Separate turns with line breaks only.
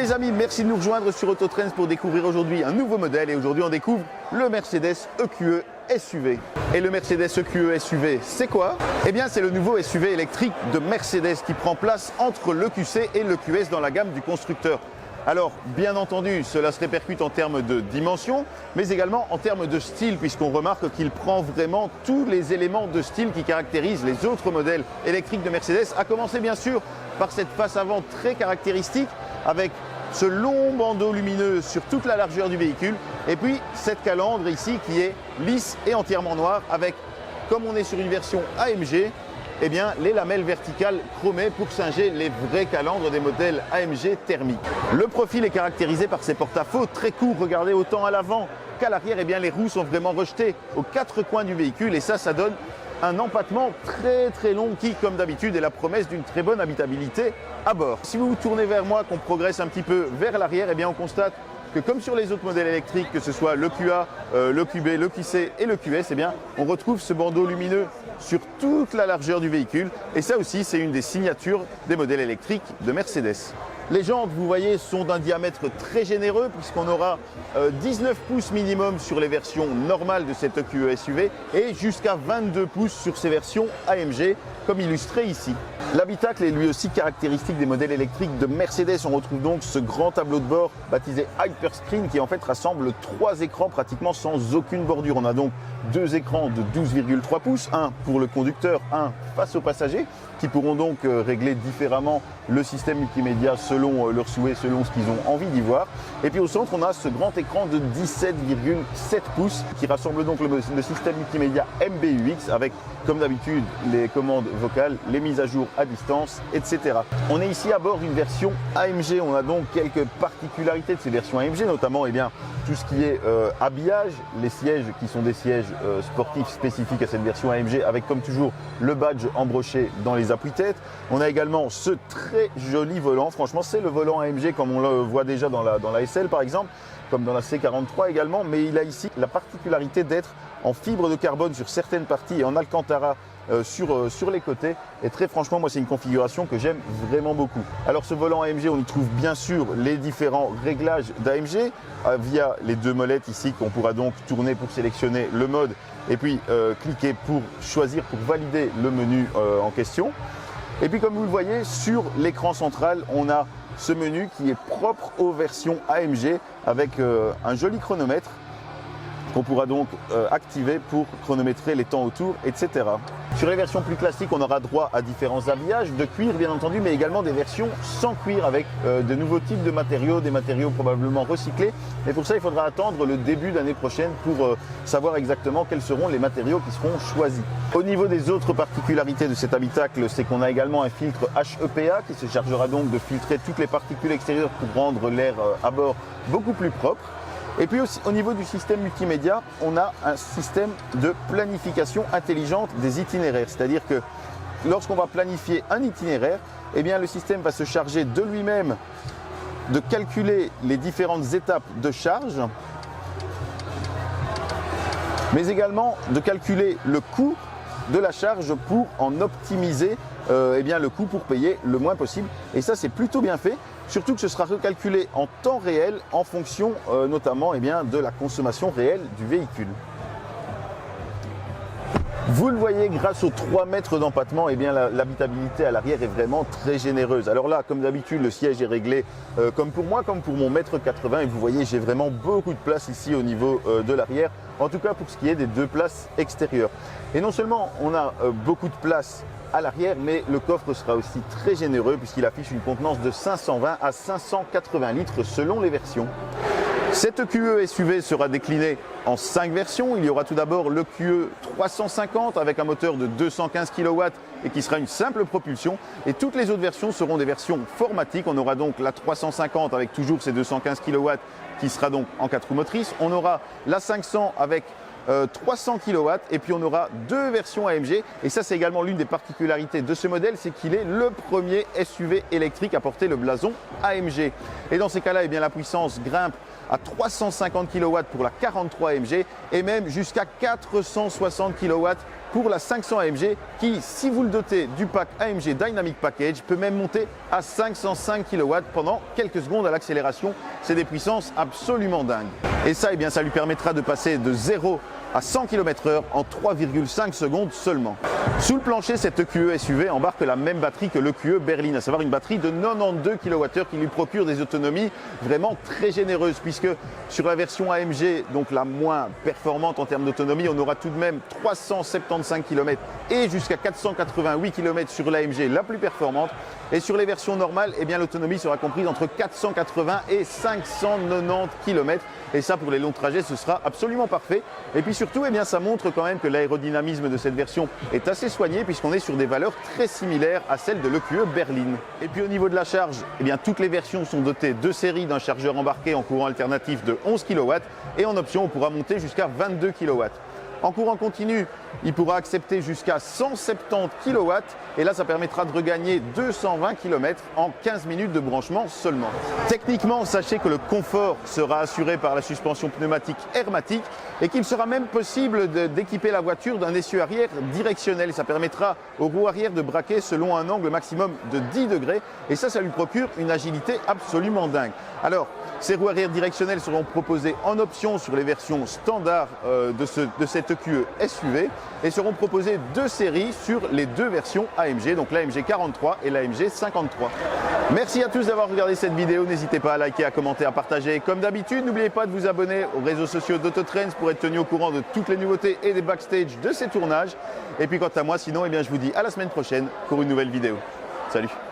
Les amis, merci de nous rejoindre sur Autotrends pour découvrir aujourd'hui un nouveau modèle. Et aujourd'hui, on découvre le Mercedes EQE SUV. Et le Mercedes EQE SUV, c'est quoi? Eh bien, c'est le nouveau SUV électrique de Mercedes qui prend place entre l'EQC et l'EQS dans la gamme du constructeur. Alors, bien entendu, cela se répercute en termes de dimension, mais également en termes de style, puisqu'on remarque qu'il prend vraiment tous les éléments de style qui caractérisent les autres modèles électriques de Mercedes, à commencer bien sûr par cette face avant très caractéristique, avec ce long bandeau lumineux sur toute la largeur du véhicule, et puis cette calandre ici qui est lisse et entièrement noire, avec, comme on est sur une version AMG, eh bien, les lamelles verticales chromées pour singer les vrais calandres des modèles AMG thermiques. Le profil est caractérisé par ses porte-à-faux très courts, regardez, autant à l'avant qu'à l'arrière, eh bien, les roues sont vraiment rejetées aux quatre coins du véhicule et ça donne un empattement très long qui, comme d'habitude, est la promesse d'une très bonne habitabilité à bord. Si vous vous tournez vers moi, qu'on progresse un petit peu vers l'arrière, eh bien, on constate que comme sur les autres modèles électriques, que ce soit l'EQA, l'EQB, l'EQC et l'EQS, eh bien, on retrouve ce bandeau lumineux sur toute la largeur du véhicule. Et ça aussi, c'est une des signatures des modèles électriques de Mercedes. Les jantes, vous voyez, sont d'un diamètre très généreux puisqu'on aura 19 pouces minimum sur les versions normales de cette EQE SUV et jusqu'à 22 pouces sur ces versions AMG, comme illustré ici. L'habitacle est lui aussi caractéristique des modèles électriques de Mercedes. On retrouve donc ce grand tableau de bord baptisé Hyperscreen qui en fait rassemble 3 écrans pratiquement sans aucune bordure. On a donc 2 écrans de 12,3 pouces, un pour le conducteur, un face aux passagers, qui pourront donc régler différemment le système multimédia selon leurs souhaits, selon ce qu'ils ont envie d'y voir. Et puis au centre, on a ce grand écran de 17,7 pouces qui rassemble donc le système multimédia MBUX avec, comme d'habitude, les commandes vocales, les mises à jour à distance, etc. On est ici à bord d'une version AMG. On a donc quelques particularités de ces versions AMG, notamment eh bien, tout ce qui est habillage, les sièges qui sont des sièges sportifs spécifiques à cette version AMG avec comme toujours le badge embroché dans les appuis-têtes. On a également ce très joli volant, franchement c'est le volant AMG comme on le voit déjà dans la SL par exemple, comme dans la C43 également, mais il a ici la particularité d'être en fibre de carbone sur certaines parties et en Alcantara sur les côtés. Et très franchement, moi c'est une configuration que j'aime vraiment beaucoup. Alors ce volant AMG, on y trouve bien sûr les différents réglages d'AMG via les 2 molettes ici qu'on pourra donc tourner pour sélectionner le mode et puis cliquer pour choisir, pour valider le menu en question. Et puis comme vous le voyez, sur l'écran central, on a ce menu qui est propre aux versions AMG avec un joli chronomètre qu'on pourra donc activer pour chronométrer les temps autour, etc. Sur les versions plus classiques, on aura droit à différents habillages de cuir bien entendu, mais également des versions sans cuir avec de nouveaux types de matériaux, des matériaux probablement recyclés. Et pour ça, il faudra attendre le début d'année prochaine pour savoir exactement quels seront les matériaux qui seront choisis. Au niveau des autres particularités de cet habitacle, c'est qu'on a également un filtre HEPA qui se chargera donc de filtrer toutes les particules extérieures pour rendre l'air à bord beaucoup plus propre. Et puis aussi, au niveau du système multimédia, on a un système de planification intelligente des itinéraires. C'est-à-dire que lorsqu'on va planifier un itinéraire, eh bien, le système va se charger de lui-même de calculer les différentes étapes de charge, mais également de calculer le coût de la charge pour en optimiser eh bien, le coût pour payer le moins possible. Et ça, c'est plutôt bien fait. Surtout que ce sera recalculé en temps réel en fonction notamment eh bien, de la consommation réelle du véhicule. Vous le voyez, grâce aux 3 mètres d'empattement, eh bien, l'habitabilité à l'arrière est vraiment très généreuse. Alors là, comme d'habitude, le siège est réglé comme pour moi, comme pour mon 1,80 m. Et vous voyez, j'ai vraiment beaucoup de place ici au niveau de l'arrière, en tout cas pour ce qui est des 2 places extérieures. Et non seulement on a beaucoup de place à l'arrière, mais le coffre sera aussi très généreux puisqu'il affiche une contenance de 520 à 580 litres selon les versions. Cette EQE SUV sera déclinée en 5 versions. Il y aura tout d'abord l'EQE 350 avec un moteur de 215 kW et qui sera une simple propulsion. Et toutes les autres versions seront des versions formatiques. On aura donc la 350 avec toujours ses 215 kW qui sera donc en 4 roues motrices. On aura la 500 avec 300 kW et puis on aura 2 versions AMG et ça c'est également l'une des particularités de ce modèle, c'est qu'il est le premier SUV électrique à porter le blason AMG. Et dans ces cas-là, eh bien, la puissance grimpe à 350 kW pour la 43 AMG et même jusqu'à 460 kW pour la 500 AMG qui, si vous le dotez du pack AMG Dynamic Package, peut même monter à 505 kW pendant quelques secondes à l'accélération. C'est des puissances absolument dingues. Et ça, eh bien, ça lui permettra de passer de 0 à 100 km/h en 3,5 secondes seulement. Sous le plancher, cette EQE SUV embarque la même batterie que l'EQE berline, à savoir une batterie de 92 kWh qui lui procure des autonomies vraiment très généreuses, puisque sur la version AMG, donc la moins performante en termes d'autonomie, on aura tout de même 375 km et jusqu'à 488 km sur l'AMG la plus performante. Et sur les versions normales, eh bien, l'autonomie sera comprise entre 480 et 590 km. Et ça, pour les longs trajets, ce sera absolument parfait. Et puis surtout, eh bien, ça montre quand même que l'aérodynamisme de cette version est assez soigné puisqu'on est sur des valeurs très similaires à celles de l'EQE berline. Et puis au niveau de la charge, eh bien, toutes les versions sont dotées de série d'un chargeur embarqué en courant alternatif de 11 kW et en option, on pourra monter jusqu'à 22 kW. En courant continu, il pourra accepter jusqu'à 170 kW et là, ça permettra de regagner 220 km en 15 minutes de branchement seulement. Techniquement, sachez que le confort sera assuré par la suspension pneumatique hermétique et qu'il sera même possible d'équiper la voiture d'un essieu arrière directionnel. Ça permettra aux roues arrière de braquer selon un angle maximum de 10 degrés et ça lui procure une agilité absolument dingue. Alors, ces roues arrière directionnelles seront proposées en option sur les versions standards de cette EQE SUV et seront proposées de série sur les deux versions AMG, donc l'AMG 43 et l'AMG 53. Merci à tous d'avoir regardé cette vidéo. N'hésitez pas à liker, à commenter, à partager. Comme d'habitude, n'oubliez pas de vous abonner aux réseaux sociaux d'Autotrends pour être tenu au courant de toutes les nouveautés et des backstage de ces tournages. Et puis quant à moi, sinon, eh bien, je vous dis à la semaine prochaine pour une nouvelle vidéo. Salut!